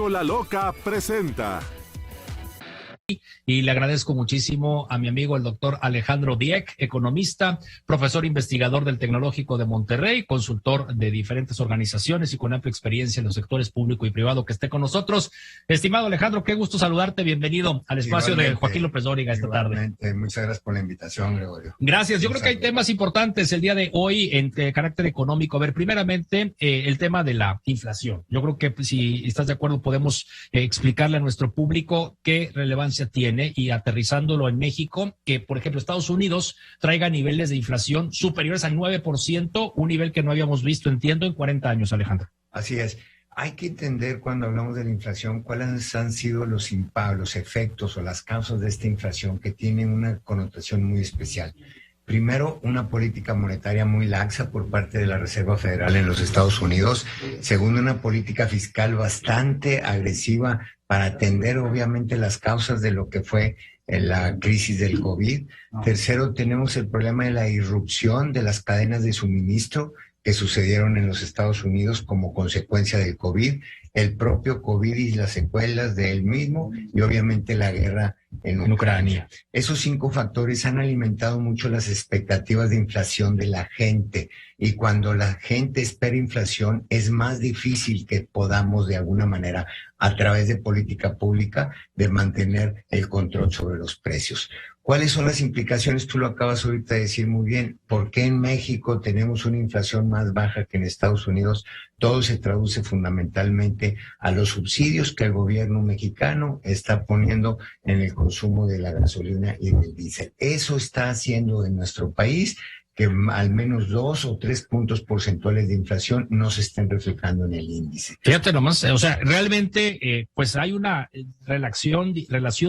Cola Loca presenta. Y le agradezco muchísimo a mi amigo el doctor Alejandro Dieck, economista, profesor investigador del Tecnológico de Monterrey, consultor de diferentes organizaciones y con amplia experiencia en los sectores público y privado, que esté con nosotros. Estimado Alejandro, qué gusto saludarte, bienvenido al espacio de Joaquín López Dóriga esta tarde. Muchas gracias por la invitación, Gregorio. Gracias, yo creo que hay temas importantes el día de hoy en carácter económico. A ver, primeramente, el tema de la inflación. Yo creo que si estás de acuerdo podemos explicarle a nuestro público qué relevancia tiene y aterrizándolo en México, que por ejemplo Estados Unidos traiga niveles de inflación superiores al 9%, un nivel que no habíamos visto, entiendo, en 40 años, Alejandro. Así es. Hay que entender cuando hablamos de la inflación cuáles han sido los impactos, los efectos o las causas de esta inflación que tienen una connotación muy especial. Primero, una política monetaria muy laxa por parte de la Reserva Federal en los Estados Unidos. Segundo, una política fiscal bastante agresiva para atender obviamente las causas de lo que fue la crisis del COVID. Tercero, tenemos el problema de la irrupción de las cadenas de suministro que sucedieron en los Estados Unidos como consecuencia del COVID, el propio COVID y las secuelas de él mismo y obviamente la guerra en Ucrania. Esos 5 factores han alimentado mucho las expectativas de inflación de la gente y cuando la gente espera inflación es más difícil que podamos de alguna manera a través de política pública de mantener el control sobre los precios. ¿Cuáles son las implicaciones? Tú lo acabas ahorita de decir muy bien. ¿Por qué en México tenemos una inflación más baja que en Estados Unidos? Todo se traduce fundamentalmente a los subsidios que el gobierno mexicano está poniendo en el consumo de la gasolina y del diésel. Eso está haciendo en nuestro país que al menos 2 o 3 puntos porcentuales de inflación no se estén reflejando en el índice. Fíjate nomás, o sea, realmente pues hay una relación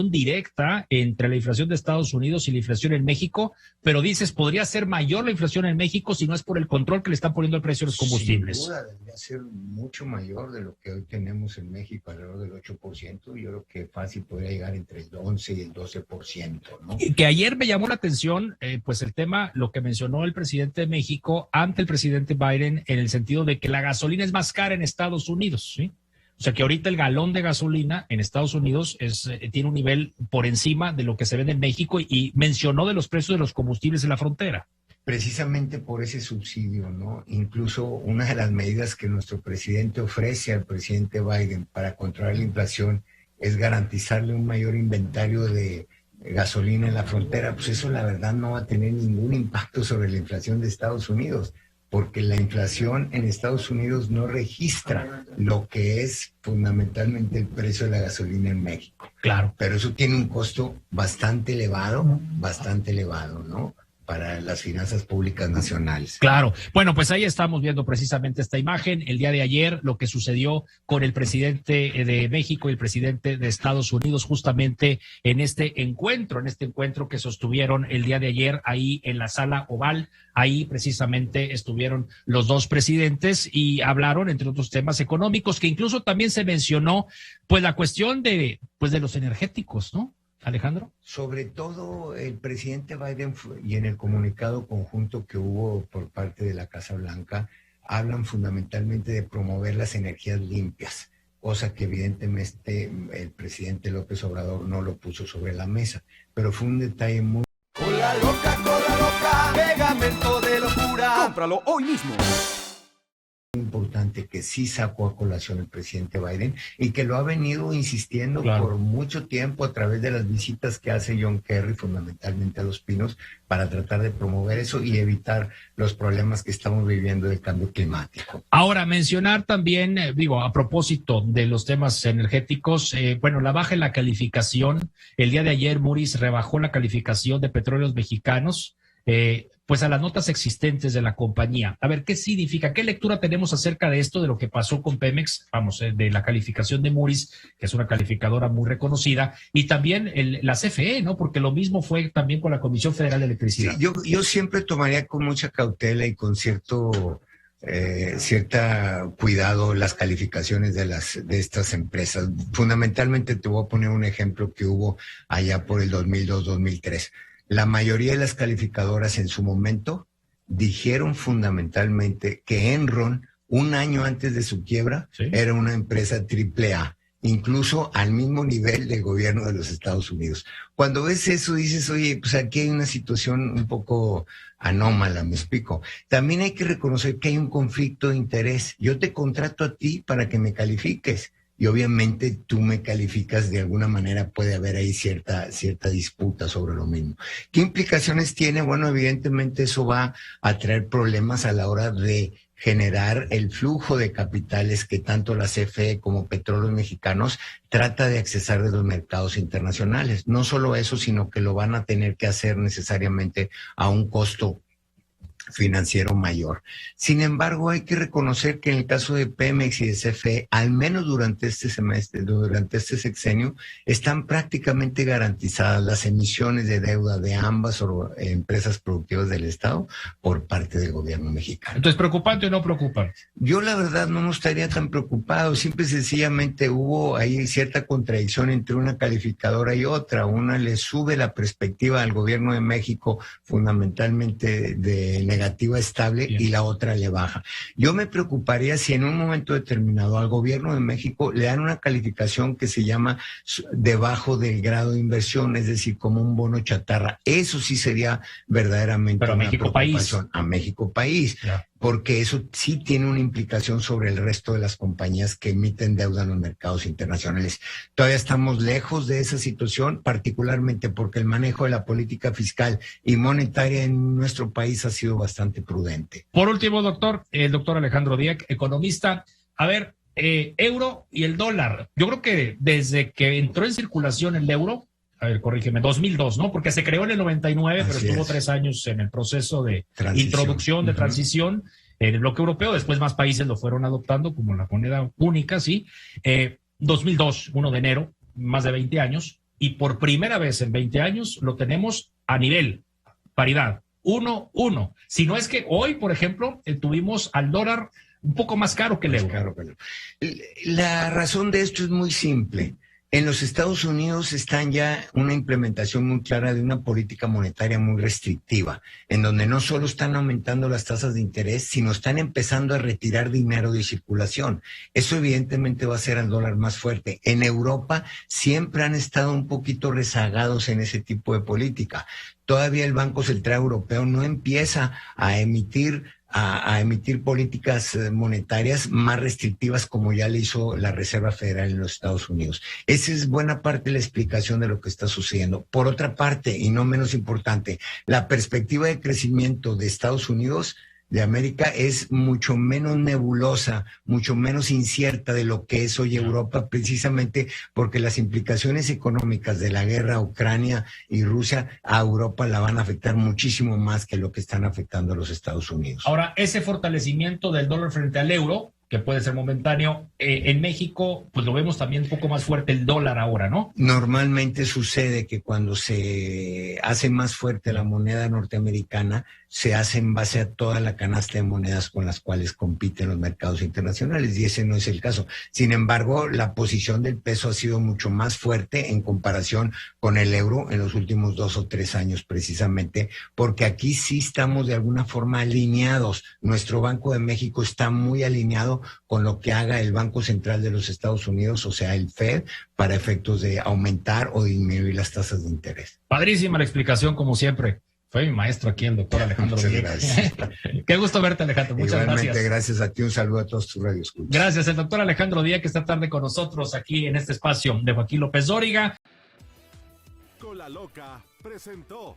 directa entre la inflación de Estados Unidos y la inflación en México, pero dices, podría ser mayor la inflación en México si no es por el control que le están poniendo el precio de los combustibles. Sin duda, debería ser mucho mayor de lo que hoy tenemos en México, alrededor del 8%. Yo creo que fácil podría llegar entre el 11 y el 12%, ¿no? Que ayer me llamó la atención, pues el tema, lo que mencionó el presidente de México ante el presidente Biden en el sentido de que la gasolina es más cara en Estados Unidos, ¿sí? O sea que ahorita el galón de gasolina en Estados Unidos tiene un nivel por encima de lo que se vende en México y mencionó de los precios de los combustibles en la frontera. Precisamente por ese subsidio, ¿no? Incluso una de las medidas que nuestro presidente ofrece al presidente Biden para controlar la inflación es garantizarle un mayor inventario de gasolina en la frontera. Pues eso la verdad no va a tener ningún impacto sobre la inflación de Estados Unidos, porque la inflación en Estados Unidos no registra lo que es fundamentalmente el precio de la gasolina en México. Claro. Pero eso tiene un costo bastante elevado, ¿no? Para las finanzas públicas nacionales. Claro. Bueno, pues ahí estamos viendo precisamente esta imagen. El día de ayer, lo que sucedió con el presidente de México y el presidente de Estados Unidos, justamente en este encuentro que sostuvieron el día de ayer ahí en la Sala Oval. Ahí precisamente estuvieron los dos presidentes y hablaron, entre otros temas económicos, que incluso también se mencionó, pues la cuestión de los energéticos, ¿no, Alejandro? Sobre todo el presidente Biden y en el comunicado conjunto que hubo por parte de la Casa Blanca, hablan fundamentalmente de promover las energías limpias, cosa que evidentemente el presidente López Obrador no lo puso sobre la mesa, pero fue un detalle muy... Cola loca, pegamento de locura. Cómpralo hoy mismo. Importante que sí sacó a colación el presidente Biden y que lo ha venido insistiendo por mucho tiempo a través de las visitas que hace John Kerry fundamentalmente a Los Pinos para tratar de promover eso y evitar los problemas que estamos viviendo del cambio climático. Ahora, mencionar también, a propósito de los temas energéticos, la baja en la calificación. El día de ayer Moody's rebajó la calificación de Petróleos Mexicanos, pues a las notas existentes de la compañía. A ver, ¿qué significa? ¿Qué lectura tenemos acerca de esto, de lo que pasó con Pemex? De la calificación de Moody's, que es una calificadora muy reconocida, y también la CFE, ¿no? Porque lo mismo fue también con la Comisión Federal de Electricidad. Sí, yo siempre tomaría con mucha cautela y con cierta cuidado las calificaciones de estas empresas. Fundamentalmente te voy a poner un ejemplo que hubo allá por el 2002-2003. La mayoría de las calificadoras en su momento dijeron fundamentalmente que Enron, un año antes de su quiebra, era una empresa AAA. incluso al mismo nivel del gobierno de los Estados Unidos. Cuando ves eso dices, oye, pues aquí hay una situación un poco anómala, me explico. También hay que reconocer que hay un conflicto de interés. Yo te contrato a ti para que me califiques y obviamente tú me calificas, de alguna manera puede haber ahí cierta disputa sobre lo mismo. ¿Qué implicaciones tiene? Bueno, evidentemente eso va a traer problemas a la hora de generar el flujo de capitales que tanto la CFE como Petróleos Mexicanos trata de accesar de los mercados internacionales. No solo eso, sino que lo van a tener que hacer necesariamente a un costo financiero mayor. Sin embargo, hay que reconocer que en el caso de Pemex y de CFE, al menos durante este semestre, durante este sexenio, están prácticamente garantizadas las emisiones de deuda de ambas empresas productivas del Estado por parte del gobierno mexicano. Entonces, ¿preocupante o no preocupante? Yo la verdad no estaría tan preocupado, simple y sencillamente hubo ahí cierta contradicción entre una calificadora y otra. Una le sube la perspectiva al gobierno de México fundamentalmente de negativa estable. Bien. Y la otra le baja. Yo me preocuparía si en un momento determinado al gobierno de México le dan una calificación que se llama debajo del grado de inversión, es decir, como un bono chatarra. Eso sí sería verdaderamente pero una México preocupación. País. A México País. Ya. Porque eso sí tiene una implicación sobre el resto de las compañías que emiten deuda en los mercados internacionales. Todavía estamos lejos de esa situación, particularmente porque el manejo de la política fiscal y monetaria en nuestro país ha sido bastante prudente. Por último, doctor, el doctor Alejandro Dieck, economista. A ver, euro y el dólar. Yo creo que desde que entró en circulación el euro, a ver, corrígeme, 2002, ¿no? Porque se creó en el 99, Así pero estuvo 3 años en el proceso de introducción, de transición en el bloque europeo. Después más países lo fueron adoptando como la moneda única, ¿sí? 2002, 1 de enero, más de 20 años. Y por primera vez en 20 años lo tenemos a nivel, paridad, 1-1. Si no es que hoy, por ejemplo, tuvimos al dólar un poco más caro que el euro. La razón de esto es muy simple. En los Estados Unidos están ya una implementación muy clara de una política monetaria muy restrictiva, en donde no solo están aumentando las tasas de interés, sino están empezando a retirar dinero de circulación. Eso evidentemente va a hacer al dólar más fuerte. En Europa siempre han estado un poquito rezagados en ese tipo de política. Todavía el Banco Central Europeo no empieza a emitir políticas monetarias más restrictivas como ya le hizo la Reserva Federal en los Estados Unidos. Esa es buena parte de la explicación de lo que está sucediendo. Por otra parte, y no menos importante, la perspectiva de crecimiento de Estados Unidos de América es mucho menos nebulosa, mucho menos incierta de lo que es hoy Europa, precisamente porque las implicaciones económicas de la guerra a Ucrania y Rusia a Europa la van a afectar muchísimo más que lo que están afectando a los Estados Unidos. Ahora, ese fortalecimiento del dólar frente al euro, que puede ser momentáneo, en México, pues lo vemos también un poco más fuerte el dólar ahora, ¿no? Normalmente sucede que cuando se hace más fuerte la moneda norteamericana, se hace en base a toda la canasta de monedas con las cuales compiten los mercados internacionales, y ese no es el caso. Sin embargo, la posición del peso ha sido mucho más fuerte en comparación con el euro en los últimos 2 o 3 años, precisamente, porque aquí sí estamos de alguna forma alineados. Nuestro Banco de México está muy alineado con lo que haga el Banco Central de los Estados Unidos, o sea, el Fed, para efectos de aumentar o disminuir las tasas de interés. Padrísima la explicación, como siempre. Fue mi maestro aquí, el doctor Alejandro Dieck. Qué gusto verte, Alejandro. Muchas Igualmente, gracias. Gracias a ti. Un saludo a todos tus radioescuchas. Gracias. El doctor Alejandro Dieck esta tarde con nosotros aquí en este espacio de Joaquín López Dóriga. Con la Loca presentó